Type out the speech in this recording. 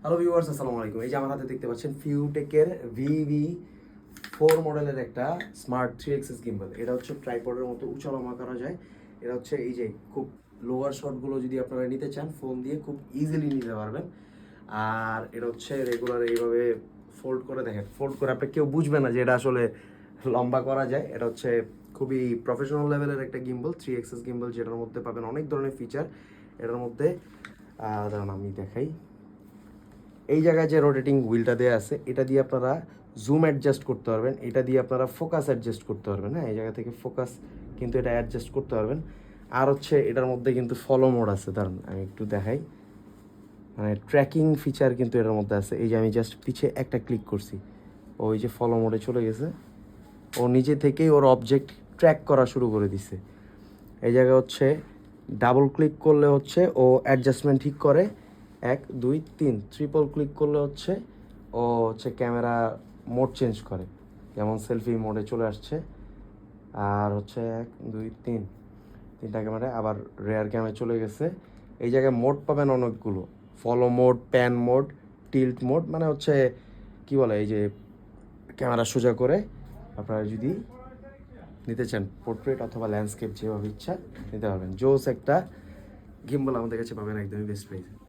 Hello viewers, আসসালামু আলাইকুম। এই যে আমার হাতে দেখতে পাচ্ছেন ফিউটেকের VV4 মডেলের একটা স্মার্ট 3 এক্সিস গিম্বল। এটা হচ্ছে ট্রাইপডের মতো উঁচালম্বা করা যায়। এটা হচ্ছে এই যে খুব লোয়ার শটগুলো যদি আপনারা নিতে চান ফোন দিয়ে খুব ইজিলি নিতে পারবেন। আর এটা হচ্ছে রেগুলার এইভাবে ফোল্ড করে দেখেন, ফোল্ড করে আপনি কেউ বুঝবে না যে এটা আসলে লম্বা করা যায়। এটা হচ্ছে খুবই প্রফেশনাল লেভেলের একটা গিম্বল, 3 এক্সিস গিম্বল, যেটার মধ্যে পাবেন অনেক ধরনের ফিচার। এটার মধ্যে দাঁড়ান আমি দেখাই। এই জায়গায় যে রোটেটিং হুইলটা দেওয়া আছে, এটা দিয়ে আপনারা জুম অ্যাডজাস্ট করতে পারবেন, এটা দিয়ে আপনারা ফোকাস অ্যাডজাস্ট করতে পারবেন। হ্যাঁ, এই জায়গা থেকে ফোকাস কিন্তু এটা অ্যাডজাস্ট করতে পারবেন। আর হচ্ছে এটার মধ্যে কিন্তু ফলো মোড আছে, দাঁড়ান আমি একটু দেখাই। মানে ট্র্যাকিং ফিচার কিন্তু এটার মধ্যে আছে। এই যে আমি জাস্ট পিছে একটা ক্লিক করছি, ওই যে ফলো মোডে চলে গেছে, ও নিজে থেকেই ওর অবজেক্ট ট্র্যাক করা শুরু করে দিছে। এই জায়গায় হচ্ছে ডাবল ক্লিক করলে হচ্ছে ও অ্যাডজাস্টমেন্ট ঠিক করে, 1 2 3 ট্রিপল ক্লিক করলে হচ্ছে ও হচ্ছে ক্যামেরা মোড চেঞ্জ করে, যেমন সেলফি মোডে চলে আসছে। আর হচ্ছে 1 2 3 তিনটা ক্যামেরায় আবার রেয়ার ক্যামেরা চলে গেছে। এই জায়গায় মোড পাবেন অনেকগুলো, follow mode, pan mode, tilt mode, মানে হচ্ছে কি বলে, এই যে ক্যামেরা সোজা করে আপনারা যদি নিতে চান পোর্ট্রেট অথবা ল্যান্ডস্কেপ, যেভাবে ইচ্ছা নিতে পারবেন। জোস একটা গিম্বল আমাদের কাছে পাবেন একদমই বেস্ট প্রাইসে।